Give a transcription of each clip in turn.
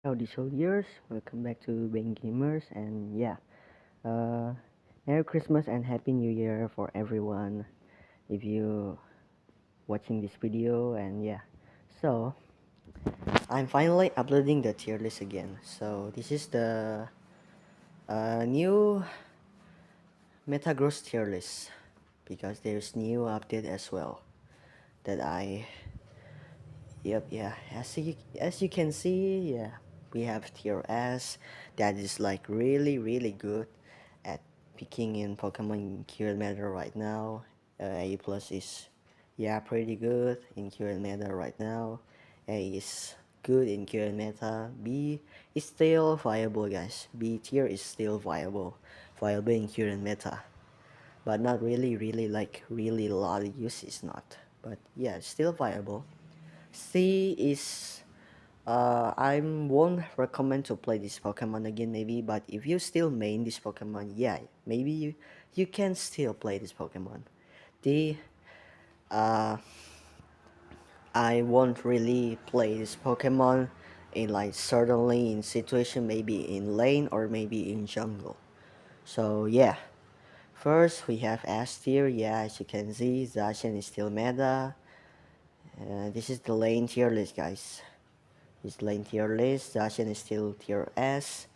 Howdy soldiers, welcome back to Being Gamers, and uh, Merry Christmas and Happy New Year for everyone if you watching this video. And so I'm finally uploading the tier list again. So this is the new Metagross tier list because there's new update as well that I as you can see, we have tier S that is like really good at picking in Pokemon in current meta right now. A plus is pretty good in current meta right now. A is good in current meta. B is still viable, guys. B tier is still viable in current meta, but not really like really a lot of use is not. But yeah, it's still viable. C is I won't recommend to play this Pokemon again maybe, but if you still main this Pokemon, maybe you can still play this Pokemon. D uh I won't really play this Pokemon in like certainly in situation maybe in lane or maybe in jungle. So first we have S tier. As you can see, Zacian is still meta. This is the lane tier list, guys. This lane tier list. Zacian is still tier S.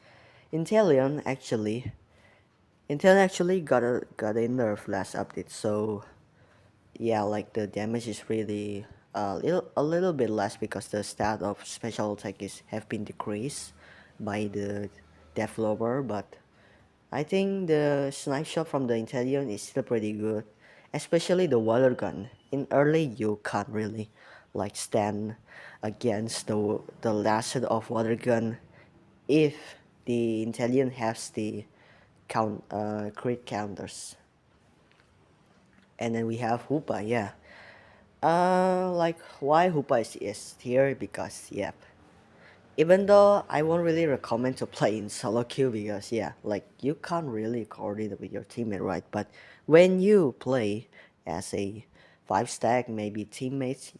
Inteleon actually got a nerf last update, so like the damage is really a little bit less because the stat of special attack is have been decreased by the developer. But I think the snipe shot from the Inteleon is still pretty good, especially the water gun. In early, you can't really like stand against the last set of water gun if the Inteleon has the crit counters. And then we have Hoopa. Like why Hoopa is here because even though I won't really recommend to play in solo queue because like you can't really coordinate with your teammate, right? But when you play as a 5 stack, maybe teammates,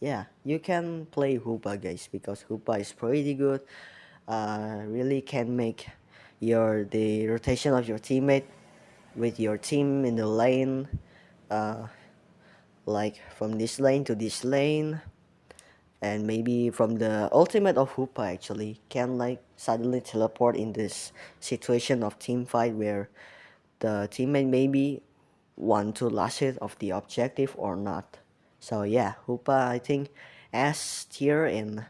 you can play Hoopa, guys, because Hoopa is pretty good. Really can make the rotation of your teammate with your team in the lane, uh, like from this lane to this lane, and maybe from the ultimate of Hoopa actually can like suddenly teleport in this situation of team fight where the teammate maybe want to last hit of the objective or not. So Hoopa I think S tier, and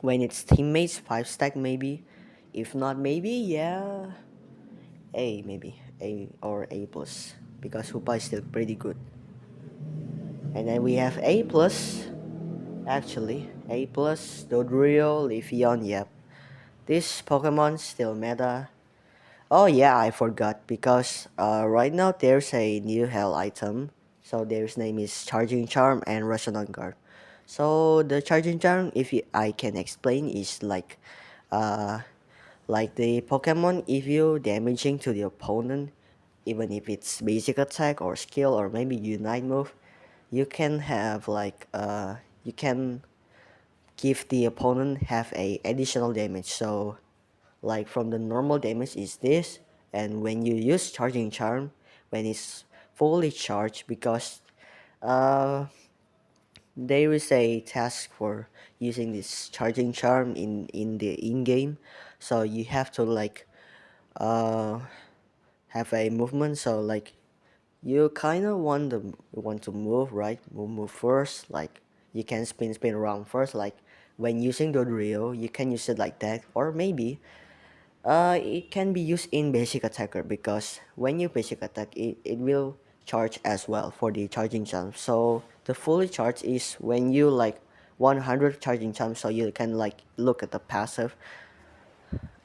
when it's teammates 5 stack maybe, if not maybe A, maybe A or A plus, because Hoopa is still pretty good. And then we have A plus. Actually, A plus, Dodrio, Leafeon, yep. This Pokemon still meta. Oh I forgot because right now there's a new hell item. So their name is Charging Charm and Resonant Guard. So the Charging Charm, if I can explain, is uh like the Pokemon if you damaging to the opponent, even if it's basic attack or skill or maybe unite move, you can have you can give the opponent have a additional damage. So like from the normal damage is this, and when you use charging charm, when it's fully charged, because uh there is a task for using this charging charm in the in-game, so you have to uh have a movement. So like you kind of want to move, right? Move first, like you can spin around first, like when using the drill you can use it like that, or maybe it can be used in basic attacker, because when you basic attack it will charge as well for the charging jump. So the fully charge is when you like 100 charging jump, so you can like look at the passive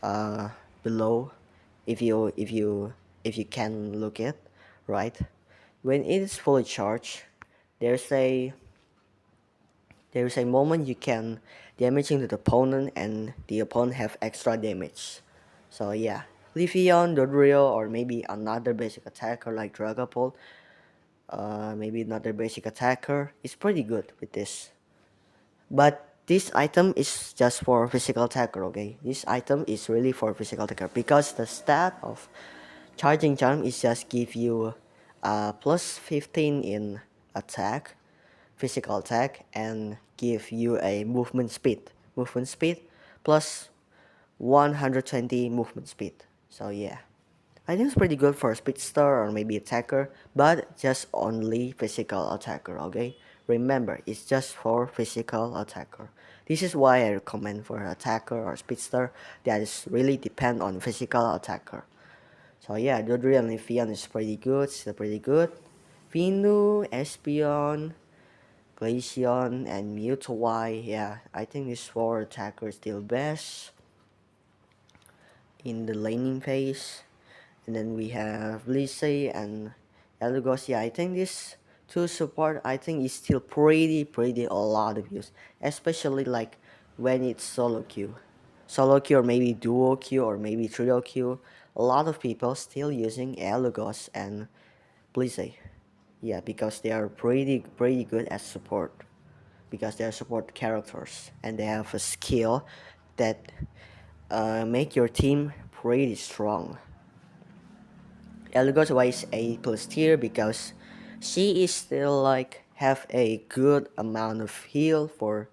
uh below, if you can look it, right? When it is fully charged, there's a moment you can damaging the opponent and the opponent have extra damage. So Leafeon, Dodrio, or maybe another basic attacker like Dragapult, maybe another basic attacker is pretty good with this. But this item is just for physical attacker, okay? This item is really for physical attacker because the stat of charging charm is just give you plus 15 in attack, physical attack, and give you a movement speed plus 120 movement speed. So yeah, I think it's pretty good for a speedster or maybe attacker, but just only physical attacker, okay? Remember, it's just for physical attacker. This is why I recommend for attacker or speedster that is really depend on physical attacker. So yeah, Dodrio and Leafeon is pretty good, still pretty good. Vinu, Espeon, Glaceon, and Mewtwo, yeah, I think these four attackers still best in the laning phase. And then we have Lise and Elagos. Yeah, I think this two support I think is still pretty a lot of use, especially like when it's solo queue. Solo queue or maybe duo queue or maybe trio queue. A lot of people still using Elagos and Blisse. Yeah, because they are pretty good at support. Because they are support characters and they have a skill that make your team pretty strong. Elga's weighs A plus tier because she is still like have a good amount of heal for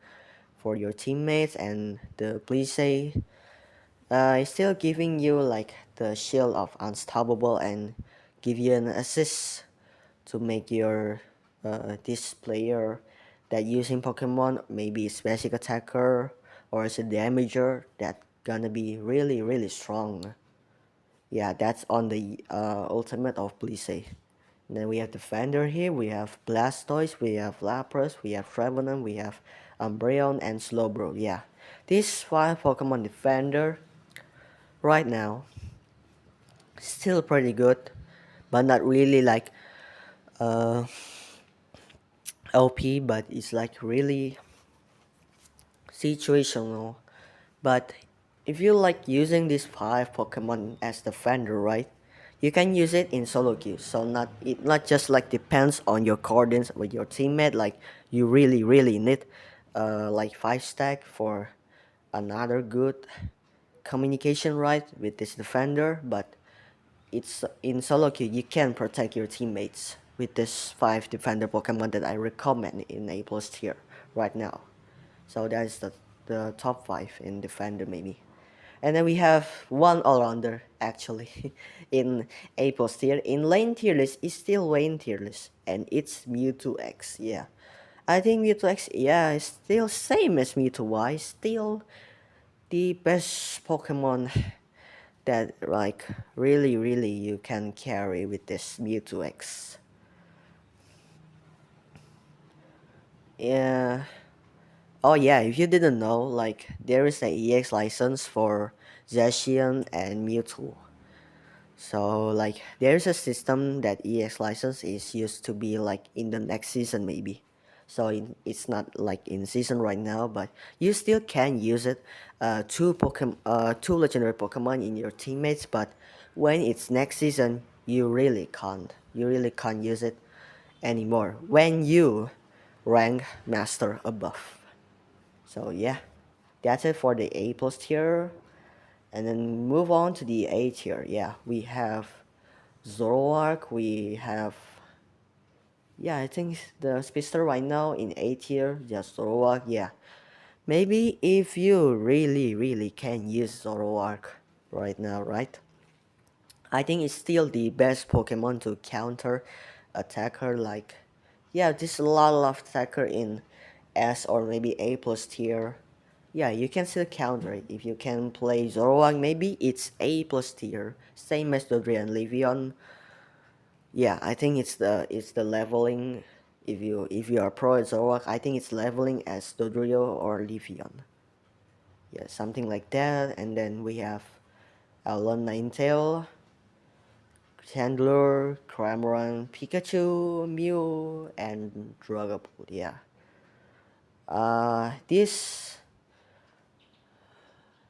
your teammates, and the Blisse is still giving you like the shield of unstoppable and give you an assist to make your this player that using Pokemon maybe it's basic attacker or as a damager that gonna be really strong. Yeah, that's on the ultimate of Blisse. And then we have Defender here, we have Blastoise, we have Lapras, we have Trevenant, we have Umbreon, and Slowbro. Yeah, these 5 Pokemon Defender right now still pretty good, but not really like uh, OP, but it's like really situational. But if you like using these 5 Pokemon as defender, right? You can use it in solo queue. So not just like depends on your coordinates with your teammate. Like you really need like 5 stack for another good communication, right, with this defender. But it's in solo queue you can protect your teammates with this 5 defender Pokemon that I recommend in A plus tier right now. So that is the top 5 in defender maybe. And then we have one all-rounder actually in A plus tier. In lane tier list is still lane tier list, and it's Mewtwo X. Yeah, I think Mewtwo X, yeah, is still same as Mewtwo Y. Still the best Pokemon that like really you can carry with this Mewtwo X. Yeah. Oh yeah, if you didn't know, like there is a EX license for Zacian and Mewtwo. So like there's a system that EX license is used to be like in the next season maybe. So it's not like in season right now, but you still can use it. Two legendary Pokemon in your teammates, but when it's next season, you really can't. You really can't use it anymore when you rank master above. So yeah, that's it for the A plus tier. And then move on to the A tier. Yeah, we have Zoroark, we have, yeah, I think the speedster right now in A tier, just Zoroark, yeah. Maybe if you really can use Zoroark right now, right? I think it's still the best Pokemon to counter attacker like, yeah, there's a lot of attacker in S or maybe A plus tier. Yeah, you can still counter it. If you can play Zoroark, maybe it's A plus tier, same as Dodrio and Leafeon. Yeah, I think it's the leveling. If you are pro at Zoroark, I think it's leveling as Dodrio or Leafeon. Yeah, something like that. And then we have Alon Ninetale, Chandler, Cramorant, Pikachu, Mew, and Dragapult. Yeah. This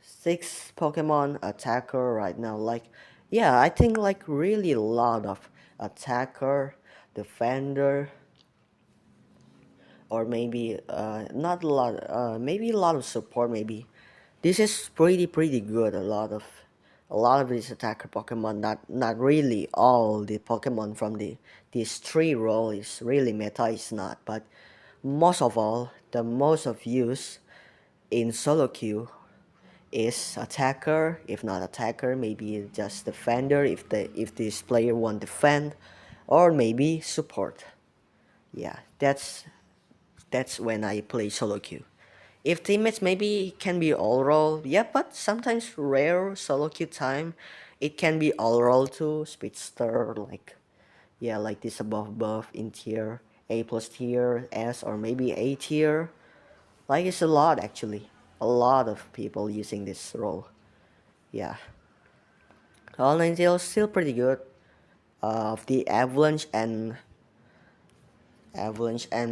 6 Pokemon attacker right now, like, yeah, I think like really a lot of attacker, defender, or maybe not a lot, maybe a lot of support. Maybe this is pretty good. A lot of these attacker Pokemon, not really all the Pokemon from these three role is really meta. Is not, but most of all, the most of use in solo queue is attacker. If not attacker, maybe just defender if this player want defend, or maybe support. Yeah, that's when I play solo queue. If teammates maybe can be all role, yeah, but sometimes rare solo queue time, it can be all role too. Speedster, like, yeah, like this above in tier A plus tier S or maybe A tier. Like it's a lot actually, a lot of people using this role. Yeah, online still pretty good. Of the Avalanche and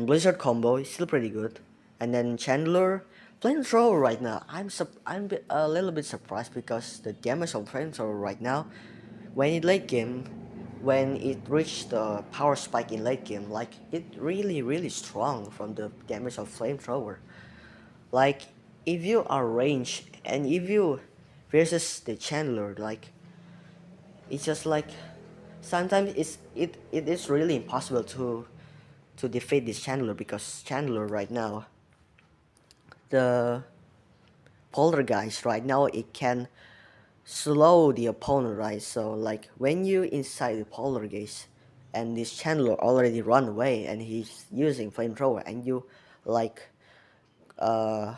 Blizzard combo is still pretty good. And then Chandler, Flamethrower right now. I'm a little bit surprised because the damage of Flamethrower right now, when it late game, when it reached the power spike in late game, like it really strong from the damage of Flamethrower. Like if you are range and if you versus the Chandler, like it's just like sometimes it is really impossible to defeat this Chandler because Chandler right now, the Poltergeist right now, it can slow the opponent, right? So like when you inside the Poltergeist and this Chandler already run away and he's using flamethrower and you like uh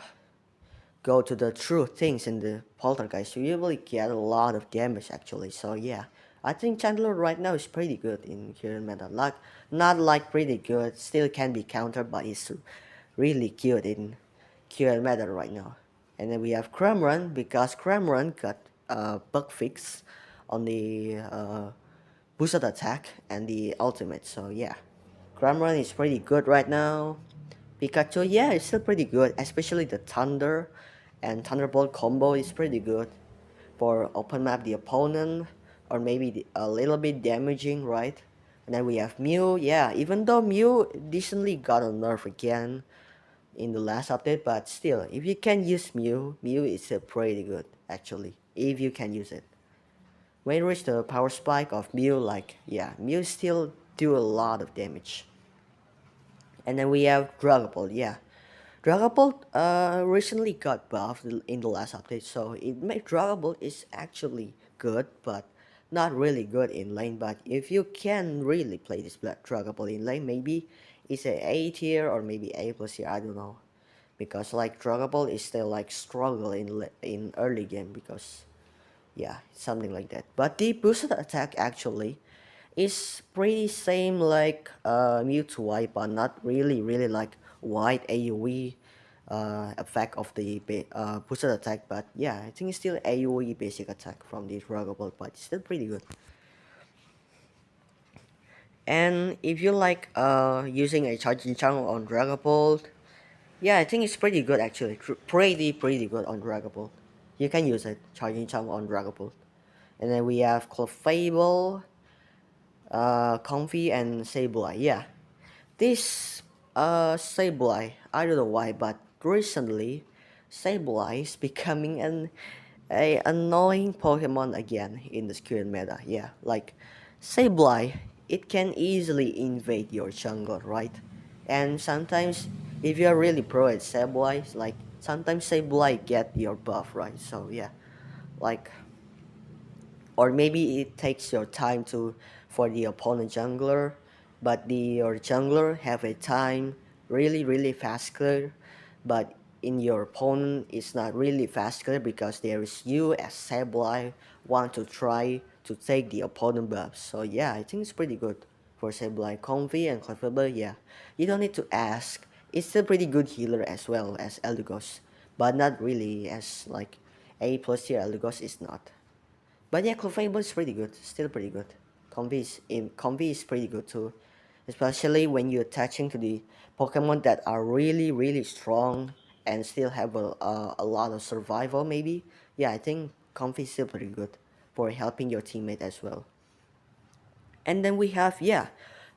go to the true things in the Poltergeist, you usually get a lot of damage actually. So yeah, I think Chandler right now is pretty good in current meta. Like not like pretty good, still can be countered, but it's really good in current meta right now. And then we have Cramrun because Cramrun got a bug fix on the boosted attack and the ultimate. So yeah, Cramrun is pretty good right now. Pikachu, yeah, it's still pretty good, especially the Thunder and Thunderbolt combo is pretty good for open map the opponent or maybe a little bit damaging, right? And then we have Mew, yeah, even though Mew decently got a nerf again in the last update, but still, if you can use Mew is still pretty good actually, if you can use it. When you reach the power spike of Mew, like, yeah, Mew still do a lot of damage. And then we have Dragapult, yeah. Dragapult recently got buffed in the last update, so it made Dragapult is actually good, but not really good in lane. But if you can really play this Dragapult in lane, maybe it's A tier or maybe A plus tier, I don't know. Because like Dragapult is still like struggle in early game because yeah, something like that. But the boosted attack actually is pretty same like Mewtwo Y, but not really like wide AoE effect of the boosted attack. But yeah, I think it's still AoE basic attack from the Dragon Ball, but it's still pretty good. And if you like using a charging channel on Dragon Ball, yeah, I think it's pretty good actually. Pretty good on Dragon Ball. You can use it charging channel on Dragon Ball. And then we have Clefable, Comfy, and Sableye. Yeah, this Sableye, I don't know why, but recently Sableye is becoming a annoying Pokemon again in the current meta. Yeah, like Sableye, it can easily invade your jungle, right? And sometimes if you're really pro at Sableye, like sometimes Sableye get your buff, right? So yeah, like or maybe it takes your time to for the opponent jungler, but your jungler have a time really fast clear, but in your opponent it's not really fast clear because there is you as Sableye want to try to take the opponent buffs. So yeah, I think it's pretty good for Sableye. Comfy and Clefable, yeah, you don't need to ask. It's still pretty good healer as well as Eldegoss, but not really as like A plus tier Eldegoss is not. But yeah, Clefable is pretty good. Still pretty good. Convey is pretty good too, especially when you're attaching to the Pokemon that are really strong and still have a lot of survival. Maybe yeah, I think Comfy is still pretty good for helping your teammate as well. And then we have yeah,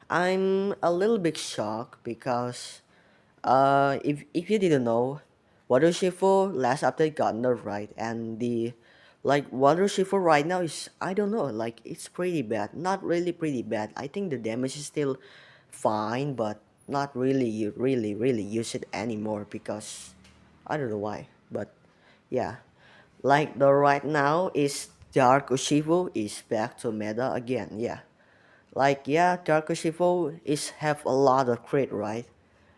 I'm a little bit shocked because If you didn't know, Water Shifu last update got nerfed, right? And the like Water Shifu right now is, I don't know, like it's pretty bad. Not really pretty bad. I think the damage is still fine, but not really really use it anymore because I don't know why. But yeah, like the right now is Dark Urshifu is back to meta again. Yeah, like yeah, Dark Urshifu is have a lot of crit, right?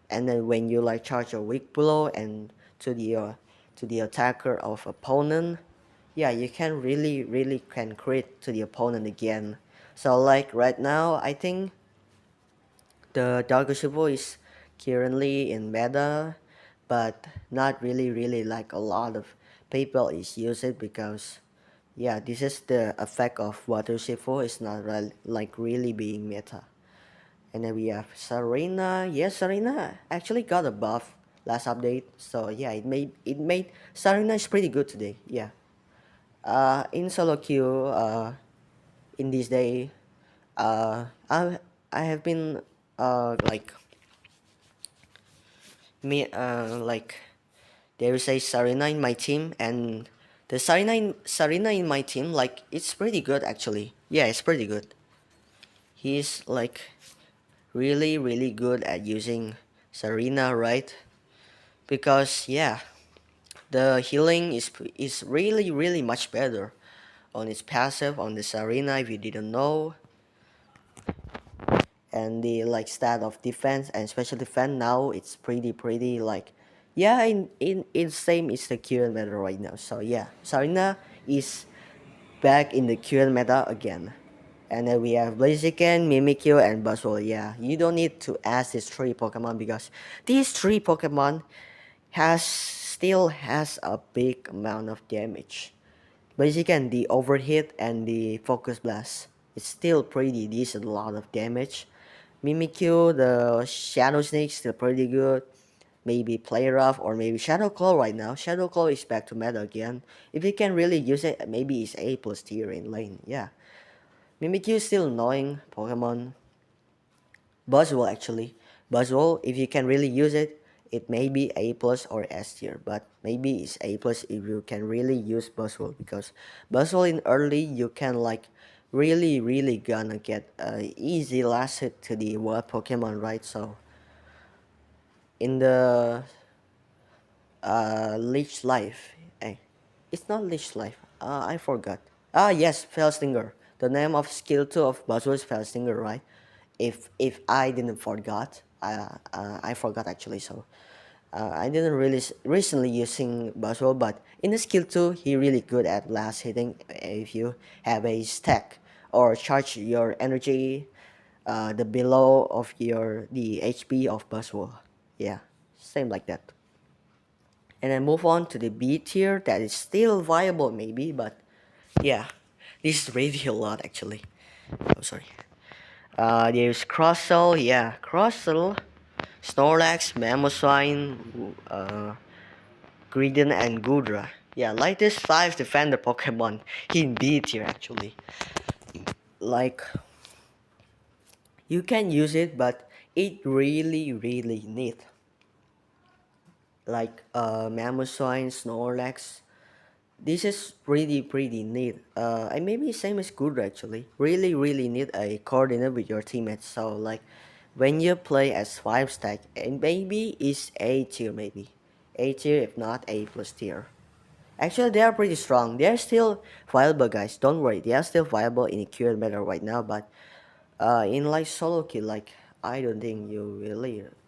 And then when you like charge a weak blow and to the attacker of opponent, yeah, you can really can crit to the opponent again. So like right now, I think the Dark Urshifu is currently in meta, but not really like a lot of people is use it because yeah, this is the effect of Water Shifu. It's not like really being meta. And then we have Serena. Yes, Serena actually got a buff last update. So yeah, it made Serena is pretty good today. Yeah. In solo queue, in this day, I have been like me like there is a Serena in my team, and the Serena in my team, like it's pretty good actually. Yeah, it's pretty good. He's like really good at using Serena, right? Because yeah, the healing is really much better on its passive on this arena if you didn't know, and the like stat of defense and special defense now it's pretty like yeah, in same is the current meta right now. So yeah, Sarina is back in the current meta again. And then we have Blaziken, Mimikyu, and Buzzwole. Yeah, you don't need to ask these three Pokemon because these three Pokemon still has a big amount of damage. Blaziken, the overhit and the focus blast, it's still pretty decent, a lot of damage. Mimikyu, the Shadow Snake, still pretty good. Maybe Play Rough or maybe Shadow Claw right now. Shadow Claw is back to meta again. If you can really use it, maybe it's A plus tier in lane. Yeah. Mimikyu is still annoying Pokemon. Buzzwole actually. Buzzwole, if you can really use it, it may be A plus or S tier, but maybe it's A plus if you can really use Buzzwole because Buzzwole in early you can like really gonna get a easy last hit to the wild Pokemon, right? So in the Leech Life, eh, it's not Leech Life. I forgot. Ah yes, Fellstinger. The name of skill 2 of Buzzwole is Fellstinger, right? If I didn't forgot, I forgot actually. So I didn't really recently using Buzzwole, but in the skill 2, he really good at last hitting. If you have a stack or charge your energy, the below of the HP of Buzzwole. Yeah, same like that. And then move on to the B tier that is still viable maybe, but yeah, this is really a lot actually. Oh sorry. There's Crossel, yeah, Crossel, Snorlax, Mamoswine, Greedent, and Gudra. Yeah, like this 5 defender Pokemon in B tier actually. Like, you can use it, but it really neat. Like, Mamoswine, Snorlax, this is pretty neat. I maybe same as good actually. Really need a coordinate with your teammates. So like when you play as 5 stack, and maybe it's A tier maybe. A tier if not A plus tier. Actually they are pretty strong. They are still viable guys. Don't worry. They are still viable in the current meta right now, but in like solo kill, like I don't think you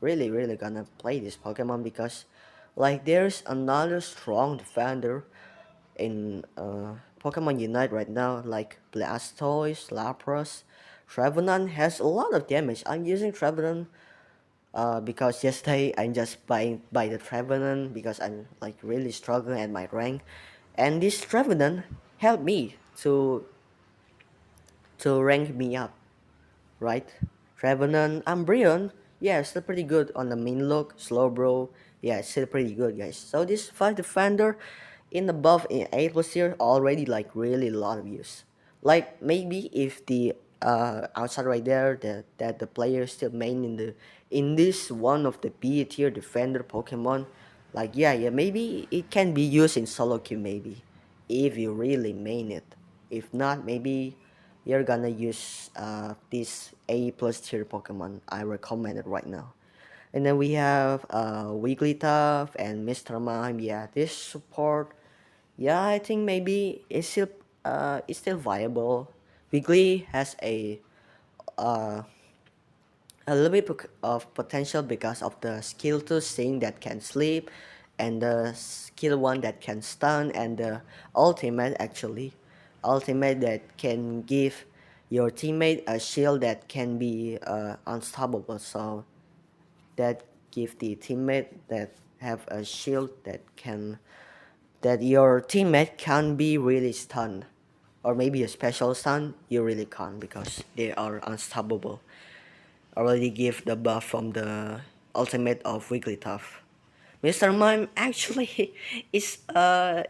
really gonna play this Pokemon because like there's another strong defender in Pokemon Unite right now, like Blastoise, Lapras, Trevenant has a lot of damage. I'm using Trevenant because yesterday I'm just buying by the Trevenant because I'm like really struggling at my rank, and this Trevenant helped me to rank me up, right? Trevenant, Umbreon, yeah, still pretty good on the main look. Slowbro, yeah, it's still pretty good, guys. So this 5 defender in above in 8 plus tier already like really a lot of use. Like maybe if the outside right there that the player still main in this one of the B tier defender Pokemon. Like yeah, maybe it can be used in solo queue maybe if you really main it. If not, maybe you're gonna use this A plus tier Pokemon I recommended right now. And then we have Wigglytuff and Mr. Mime. Yeah, this support. Yeah, I think maybe it's still viable. Wiggly has uh, a little bit of potential because of the skill 2 thing that can sleep, and the skill 1 that can stun, and the ultimate that can give your teammate a shield that can be unstoppable. So that give the teammate that have a shield that your teammate can be really stunned, or maybe a special stun you really can't because they are unstoppable. Already give the buff from the ultimate of Wigglytuff. Mr. Mime actually is Mr.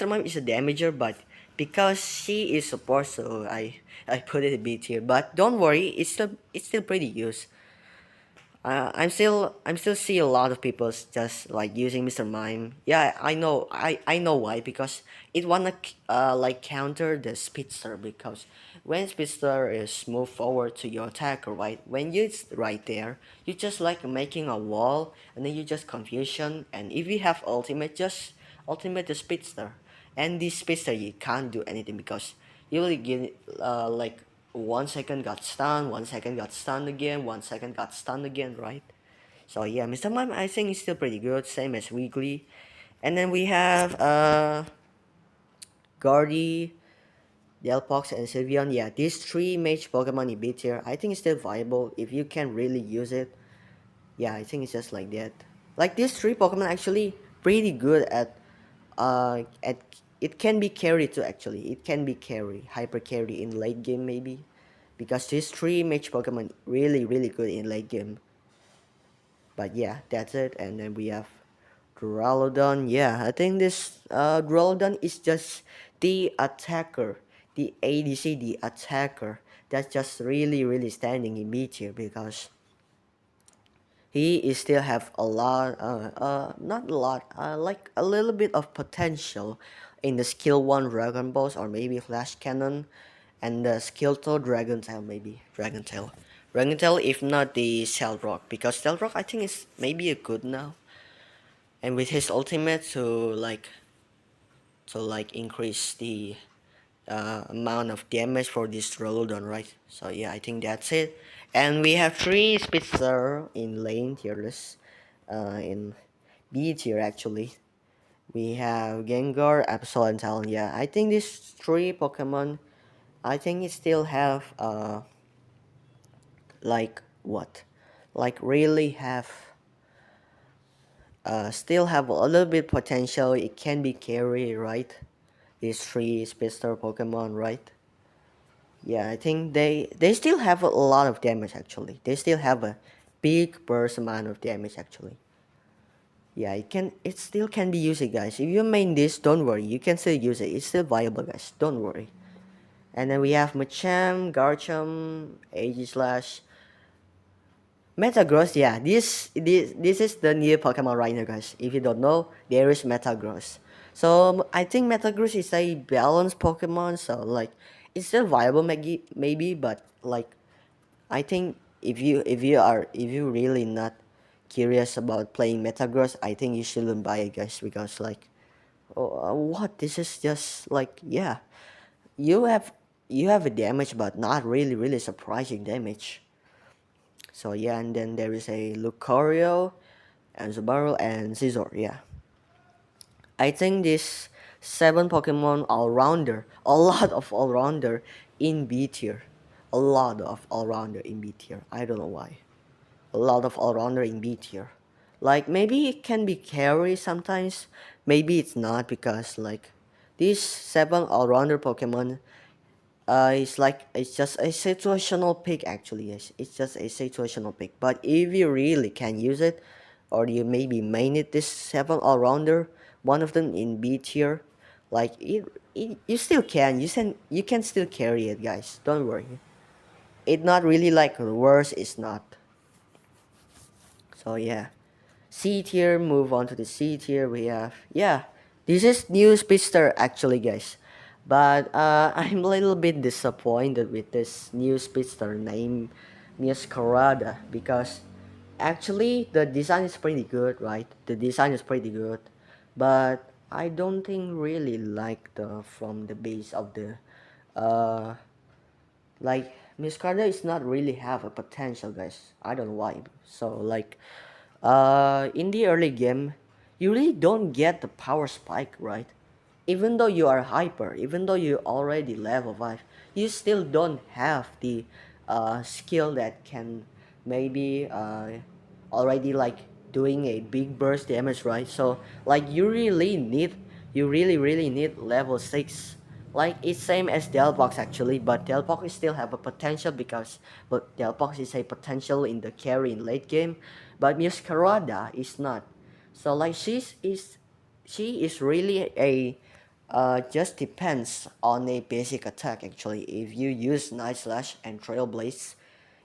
Mime is a damager, but because she is support, so I put it a bit here. But don't worry, it's still pretty used. I'm still see a lot of people just like using Mr. Mime. Yeah, I know why, because it wanna like counter the speedster, because when speedster is move forward to your attacker, right, when it's right there, you just like making a wall, and then you just confusion, and if you have ultimate, just ultimate the speedster, and this speedster you can't do anything because you will get like 1 second got stunned, 1 second got stunned again, 1 second got stunned again, right? So yeah, Mr. Mime I think is still pretty good, same as Weekly. And then we have Guardy, Delpox, and Sylveon. Yeah, these three mage Pokemon in B tier, I think it's still viable if you can really use it. Yeah, I think it's just like that. Like these three Pokemon actually pretty good at it can be carried too actually. It can be carry, hyper carry in late game maybe. Because these three mage Pokemon really good in late game. But yeah, that's it. And then we have Duraludon. Yeah, I think this Duraludon is just the attacker, the ADC, the attacker. That's just really standing in B tier because he is still have a lot, not a lot, like a little bit of potential in the skill 1 Dragon Balls, or maybe Flash Cannon, and the skill 2 Dragon Tail, maybe Dragon Tail. Dragon Tail, if not the Cell Rock, because Cell Rock I think is maybe a good now, and with his ultimate to like increase the amount of damage for this Rolodon, right? So yeah, I think that's it. And we have three Spitzer in lane tier list, in B tier actually. We have Gengar, Absol, and Talon. Yeah, I think these three Pokemon, I think it still have like what, like really have still have a little bit potential. It can be carry, right? These three Spitzer Pokemon, right? Yeah, I think they still have a lot of damage actually. They still have a big burst amount of damage actually. Yeah, it still can be used, guys. If you main this, don't worry, you can still use it. It's still viable, guys. Don't worry. And then we have Machamp, Garchomp, Aegislash, Metagross. Yeah, this is the new Pokemon right now, guys. If you don't know, there is Metagross. So I think Metagross is a balanced Pokemon. So like, it's still viable, maybe, but like I think if you really not curious about playing Metagross, I think you shouldn't buy it, guys, because like, oh, what, this is just like, yeah, you have you have a damage, but not really surprising damage. So yeah, and then there is a Lucario, and Subaru, and Scizor. Yeah, I think this seven Pokemon all-rounder, a lot of all-rounder in B tier, a lot of all-rounder in B tier. I don't know why. A lot of all-rounder in B tier. Like maybe it can be carry sometimes, maybe it's not, because like these seven all-rounder Pokemon, it's just a situational pick actually. It's just a situational pick. But if you really can use it, or you maybe main it this seven all-rounder, one of them in B tier, Like you still can. You can still carry it, guys. Don't worry. It not really like worse. It's not. So yeah. C tier, move on to the C tier. We have, yeah, this is new speedster actually, guys. But I'm a little bit disappointed with this new speedster named Masquerada because actually the design is pretty good, right? The design is pretty good, but I don't think really like the from the base of the uh like Miss Carter is not really have a potential, guys. I don't know why. So like in the early game you really don't get the power spike, right? Even though you are hyper, even though you already level 5, you still don't have the skill that can maybe already like doing a big burst damage, right? So like you really need level 6. Like it's same as Delbox actually, but Delbox still have a potential because but Delbox is a potential in the carry in late game, but Muscarada is not. So like she is really a just depends on a basic attack actually. If you use Night Slash and Trailblaze,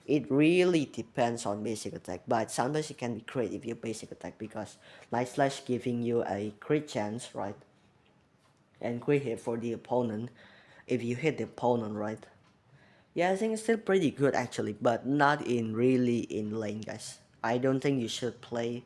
it really depends on basic attack. But sometimes it can be crit if you basic attack because Night Slash giving you a crit chance, right? And crit hit for the opponent if you hit the opponent, right? Yeah, I think it's still pretty good actually, but not in really in lane, guys. I don't think you should play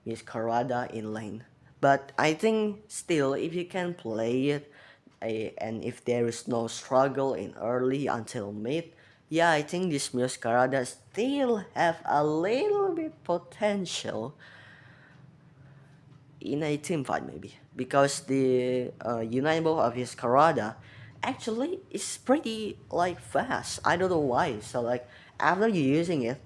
Miss Karada in lane. But I think still, if you can play it, and if there is no struggle in early until mid, yeah, I think this Miss Karada still have a little bit potential in a team fight maybe because the unitable of his Karada actually is pretty like fast. I don't know why. So like after you using it,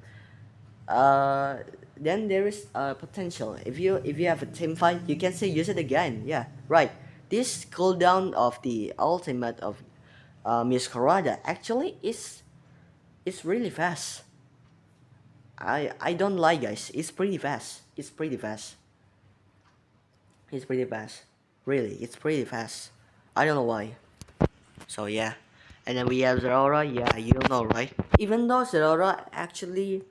uh, then there is potential. If you have a team fight, you can still use it again. Yeah, right. This cooldown of the ultimate of Miss Karada actually is really fast. I don't lie, guys. It's pretty fast. It's pretty fast. It's pretty fast. Really, it's pretty fast. I don't know why. So yeah. And then we have Zerora, yeah, you know, right? Even though Zerora actually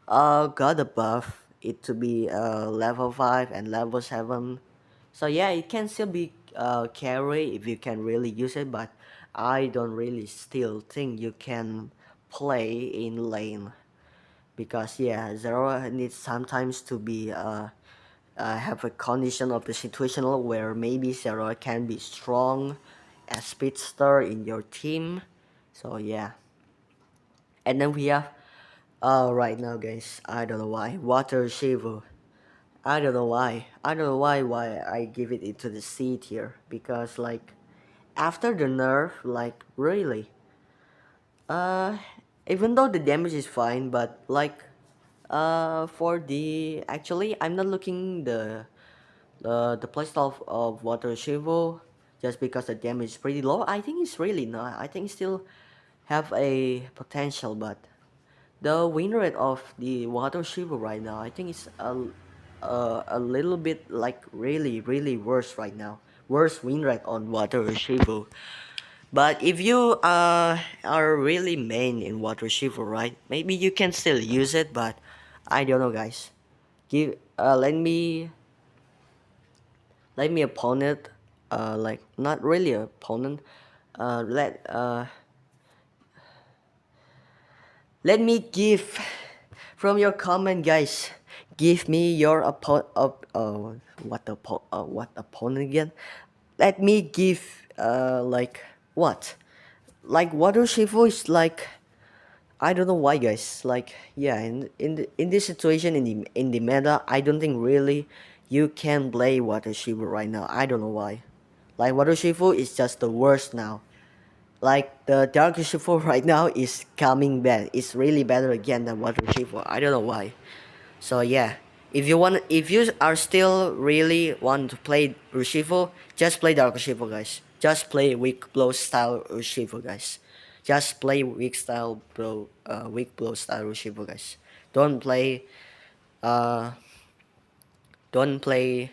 got a buff, it to be level 5 and level 7. So yeah, it can still be carry if you can really use it, but I don't really still think you can play in lane because yeah, Zerora needs sometimes to be have a condition of the situational where maybe Zero can be strong as speedster in your team. So yeah. And then we have right now, guys, I don't know why. Water Shivu. I don't know why. I don't know why I give it into the C tier. Because like after the nerf, like really uh even though the damage is fine, but like for the actually I'm not looking the playstyle of Water Shivo just because the damage is pretty low. I think it's really not. I think still have a potential, but the win rate of the Water Shivo right now, I think it's a little bit like really worse right now. Worse win rate on Water Shivo. But if you are really main in Water Shivo, right? Maybe you can still use it, but I don't know, guys. Give let me opponent like not really opponent let me give from your comment, guys. Give me your what opponent again. Let me give like what like Water Shifu is like I don't know why, guys. Like yeah, in this situation in the meta, I don't think really you can play Water Shifu right now. I don't know why. Like Water Shifu is just the worst now. Like the Dark Shifu right now is coming back. It's really better again than Water Shifu. I don't know why. So yeah, if you are still really want to play Urshifu, just play Dark Urshifu, guys. Just play weak blow style Urshifu, guys. Just play weak blow style Urshifu, guys. Don't play uh don't play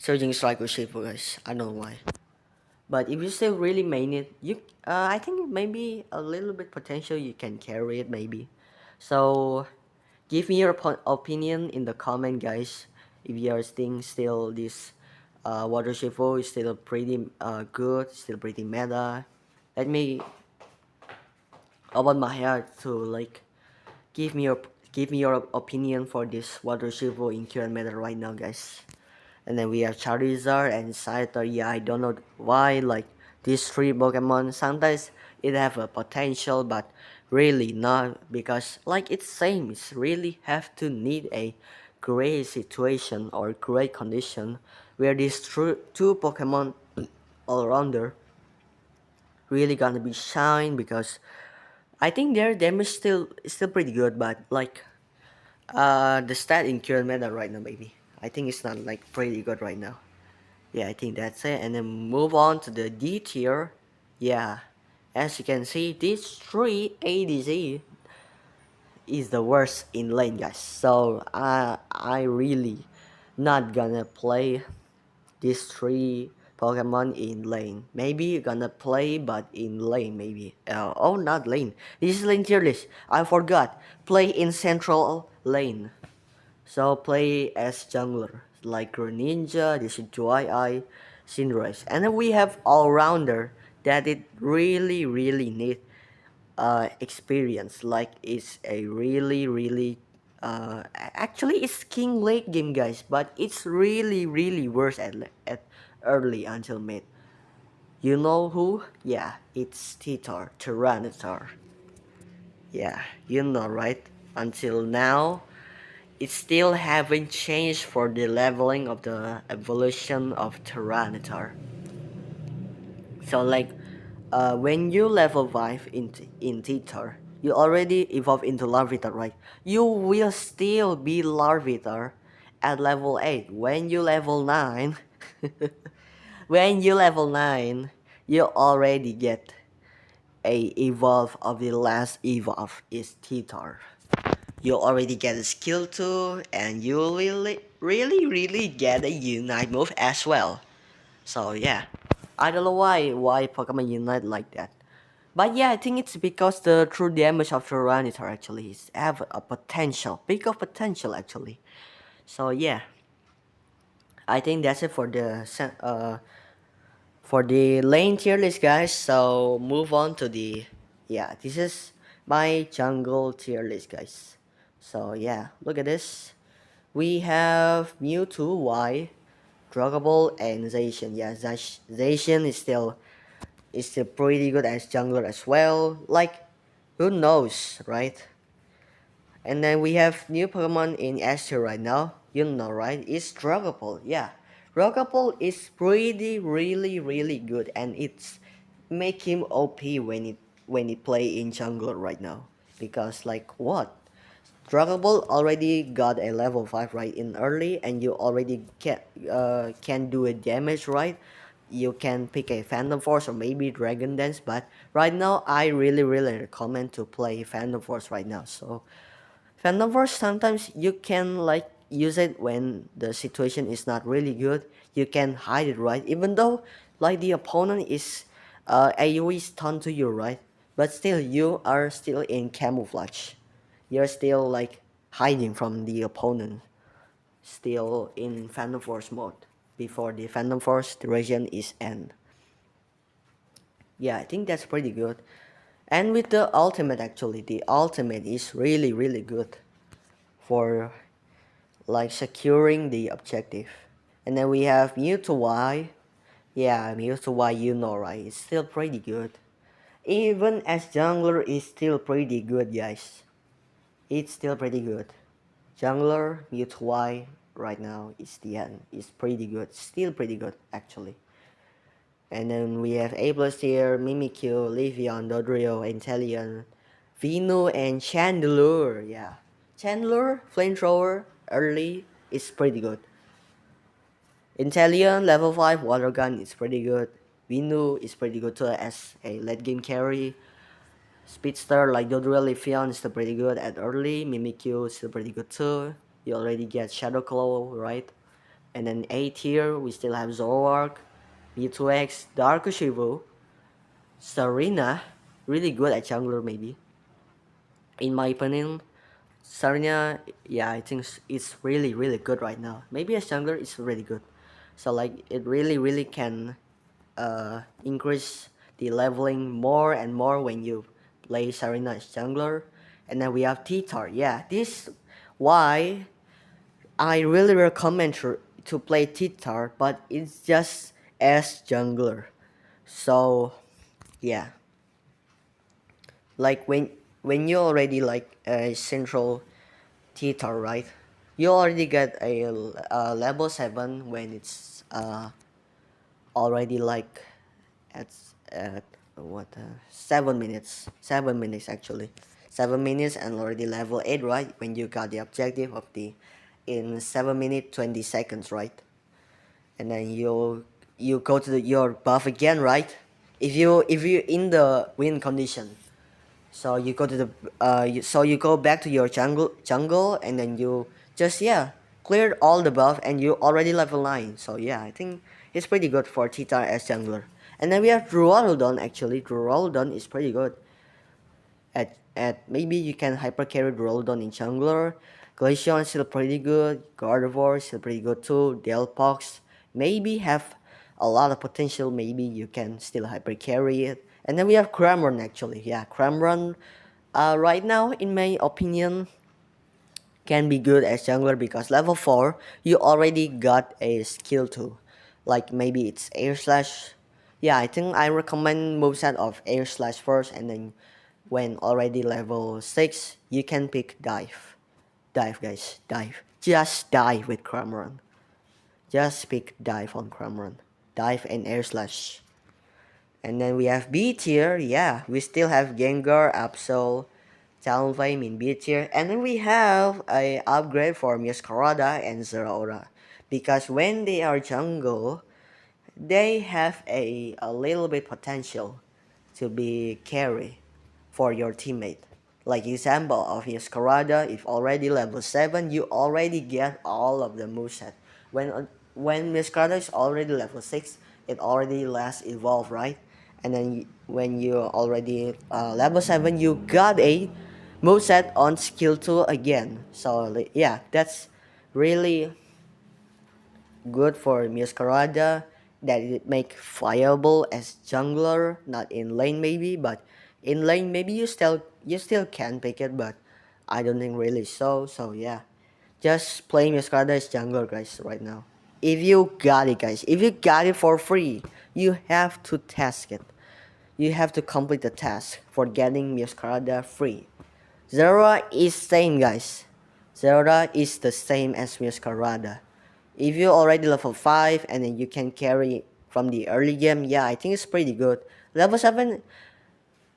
Surging Strike with Shifu, guys. I don't know why. But if you still really main it, I think maybe a little bit potential you can carry it maybe. So give me your opinion in the comment, guys. If you are still this Water Shifu is still pretty good, still pretty meta. Let me open my heart to like give me your opinion for this Water Shifu in current meta right now, guys. And then we have Charizard and Scyther. Yeah, I don't know why like these three Pokemon sometimes it have a potential but really not, because like it's same, it's really have to need a great situation or great condition where these two Pokemon all rounder really gonna be shine, because I think their damage still pretty good, but like the stat in current meta right now maybe I think it's not like pretty good right now. Yeah, I think that's it. And then move on to the D tier. Yeah, as you can see, this 3 ADZ is the worst in lane, guys. So I really not gonna play these three Pokemon in lane. Maybe gonna play, but in lane maybe. Oh, not lane. This is lane tier list. I forgot. Play in central lane. So play as jungler like Greninja, this is II, Cinderace. And then we have all-rounder that it really need experience. Like it's a really actually it's king late game, guys, but it's really worse at early until mid. You know who? Yeah, it's Titar, Tyranitar. Yeah, you know, right? Until now it still haven't changed for the leveling of the evolution of Tyranitar. So like when you level 5 in Titar, you already evolve into Larvitar, right? You will still be Larvitar at level 8. When you level 9, when you level 9, you already get a evolve of the last evolve is Titar. You already get a skill 2, and you will really get a unite move as well. So yeah, I don't know why Pokemon Unite like that. But yeah, I think it's because the true damage of Tyranitar actually is have a potential, big of potential actually. So yeah, I think that's it for the lane tier list, guys. So move on to the, yeah, this is my jungle tier list, guys. So yeah, look at this. We have Mewtwo, Y, Drogable, and Zacian. Yeah, Zacian is still pretty good as jungler as well. Like, who knows, right? And then we have new Pokemon in S tier right now. You know, right? It's Drogapult. Yeah, Drogapult is pretty, really good, and it's make him OP when it play in jungler right now. Because like what? Drogapult already got a level 5 right in early, and you already can do a damage, right? You can pick a Phantom Force or maybe Dragon Dance, but right now I really recommend to play Phantom Force right now. So Phantom Force sometimes you can like use it when the situation is not really good. You can hide it, right? Even though like the opponent is AoE stun to you, right? But still you are still in camouflage. You're still like hiding from the opponent. Still in Phantom Force mode before the Phantom Force duration is end. Yeah, I think that's pretty good. And with the ultimate, actually the ultimate is really good for like securing the objective. And then we have Mewtwo Y. Yeah, Mewtwo Y, you know, right? It's still pretty good. Even as jungler is still pretty good, guys. It's still pretty good. Jungler Mewtwo Y right now is the end. It's pretty good. Still pretty good actually. And then we have A plus tier, Mimikyu, Leafeon, Dodrio, Inteleon, Vino, and Chandelure. Yeah. Chandelure, Flamethrower, early is pretty good. Inteleon, level 5, Water Gun is pretty good. Vino is pretty good too as a late game carry. Speedster like Dodrio, Leafeon is still pretty good at early. Mimikyu is still pretty good too. You already get Shadow Claw, right? And then A tier, we still have Zoroark, B2X, Dark Urshifu, Serena, really good at jungler maybe. In my opinion, Serena, yeah, I think it's really, really good right now. Maybe as jungler, it's really good. So like, it really, really can increase the leveling more and more when you play Serena as jungler. And then we have T-Tar. Yeah, this why I really recommend to play T-Tar, but it's just as jungler. So yeah, like when you already like a central T-Tar, right? You already get a level 7 when it's already like at at what 7 minutes actually 7 minutes and already level 8, right? When you got the objective of the in 7 minutes 20 seconds, right? And then you go to your buff again, right? If you in the win condition, so you go to the so you go back to your jungle and then you just, yeah, cleared all the buff and you already level 9. So yeah, I think it's pretty good for Tita as jungler. And then we have Duraludon. Actually, Duraludon is pretty good at maybe you can hyper carry Duraludon in jungler. Glaceon still pretty good. Gardevoir still pretty good too. Delpox maybe have a lot of potential. Maybe you can still hyper carry it. And then we have Cramorant actually. Yeah, Cramorant right now, in my opinion, can be good as jungler because level 4 you already got a skill too, like maybe it's air slash. Yeah, I think I recommend moveset of air slash first, and then when already level 6 you can pick dive, guys. Dive, just dive with Cramorant. Just pick dive on Cramorant. Dive and air slash. And then we have B tier. Yeah, we still have Gengar, Absol, Talonflame in B tier. And then we have a upgrade for Muscarada and Zeraora. Because when they are jungle, they have a little bit potential to be carry for your teammate. Like example of Muscarada, if already level 7, you already get all of the moveset. When Muscarada is already level 6, it already last evolve, right? And then when you already level 7, you got a moveset on skill 2 again. So yeah, that's really good for Muscarada, that it make viable as jungler, not in lane maybe, but in lane maybe you still can pick it, but I don't think really so. So yeah, just play Muscarada as jungler, guys, right now. If you got it, guys, if you got it for free, you have to task it. You have to complete the task for getting Muscarada free. Zera is same, guys. Zera is the same as Muscarada. If you already level 5 and then you can carry from the early game, yeah, I think it's pretty good. Level 7,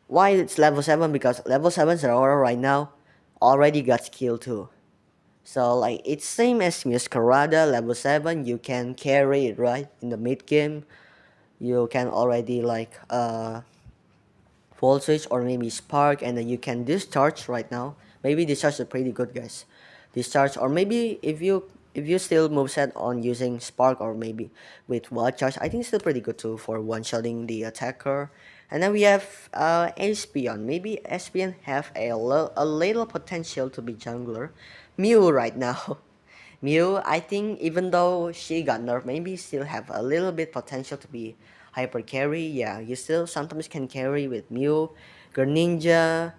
why it's level 7? Because level 7 Zeraora right now already got skill too. So like it's same as Muscarada, level 7, you can carry it, right? In the mid game, you can already like full switch or maybe spark, and then you can discharge right now. Maybe discharge is pretty good, guys. Discharge, or maybe if you still move set on using spark or maybe with wild charge, I think it's still pretty good too for one shotting the attacker. And then we have Espion. Maybe Espion have a little potential to be jungler. Mew right now. Mew, I think even though she got nerfed, maybe still have a little bit potential to be hyper carry. Yeah, you still sometimes can carry with Mew, Greninja,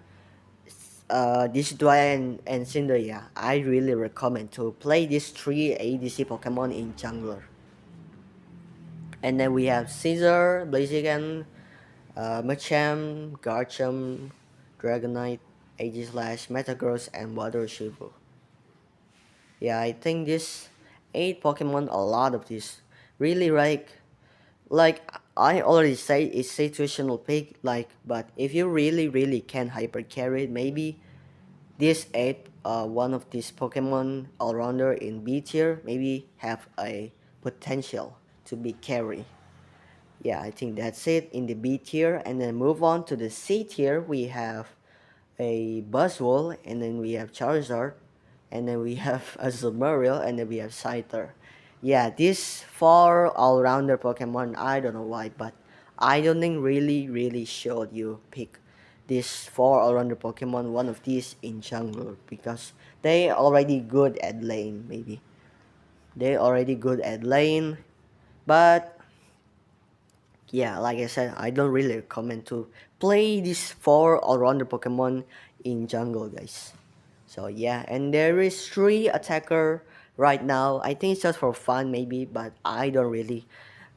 Digidwire, and Cinder. Yeah, I really recommend to play these 3 ADC Pokemon in jungler. And then we have Caesar, Blaziken, Machamp, Garchomp, Dragonite, Aegislash, Metagross, and Water Shivu. Yeah, I think this 8 Pokemon, a lot of these, really like I already say it's situational pick, like, but if you really can hyper carry it, maybe this 8 one of these Pokemon all-rounder in B tier maybe have a potential to be carry. Yeah, I think that's it in the B tier. And then move on to the C tier, we have a Buzzwole, and then we have Charizard, and then we have a Zumarill, and then we have Scyther. Yeah, this four all-rounder Pokemon, I don't know why, but I don't think really should you pick this four all-rounder Pokemon, one of these in jungle, because they already good at lane, maybe. They already good at lane, but yeah, like I said, I don't really recommend to play these four all-rounder Pokemon in jungle, guys. So yeah, and there is three attacker right now. I think it's just for fun maybe, but I don't really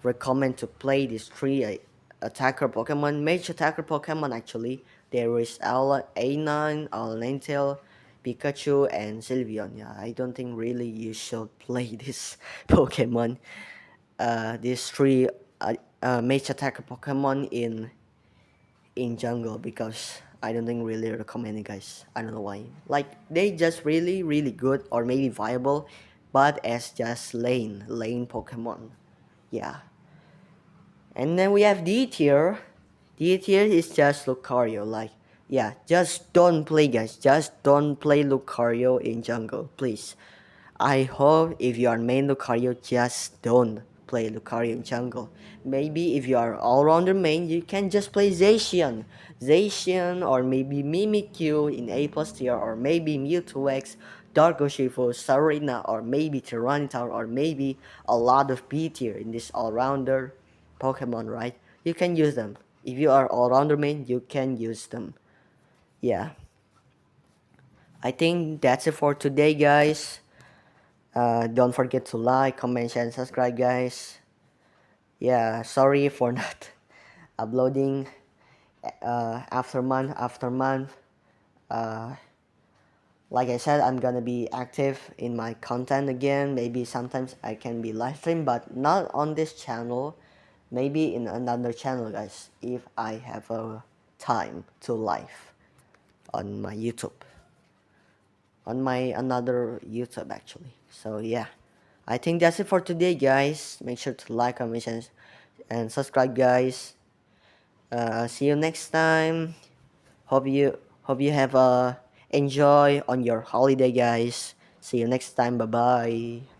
recommend to play these three attacker Pokemon, mage attacker Pokemon actually. There is A9, Ninetale, Pikachu, and Sylveon. Yeah, I don't think really you should play this Pokemon. These three mage attacker Pokemon in jungle, because I don't think really recommend it, guys. I don't know why. Like they just really good or maybe viable, but as just lane Pokemon. Yeah. And then we have D tier. D tier is just Lucario. Like yeah, just don't play, guys. Just don't play Lucario in jungle, please. I hope if you are main Lucario, just don't play Lucario in jungle. Maybe if you are all-rounder main, you can just play Zacian. Zacian or maybe Mimikyu in A plus tier, or maybe Mewtwo X, Dark Urshifu, Sarina, or maybe Tyranitar, or maybe a lot of B tier in this all-rounder Pokemon, right? You can use them. If you are all-rounder main, you can use them. Yeah. I think that's it for today, guys. Don't forget to like, comment, share, and subscribe, guys. Yeah, sorry for not uploading after month. Uh, like I said, I'm gonna be active in my content again. Maybe sometimes I can be live stream, but not on this channel. Maybe in another channel, guys, if I have a time to live on my YouTube. On my another YouTube actually. So yeah, I think that's it for today, guys. Make sure to like, comment, and subscribe, guys. See you next time. Hope you have a enjoy on your holiday, guys. See you next time. Bye bye.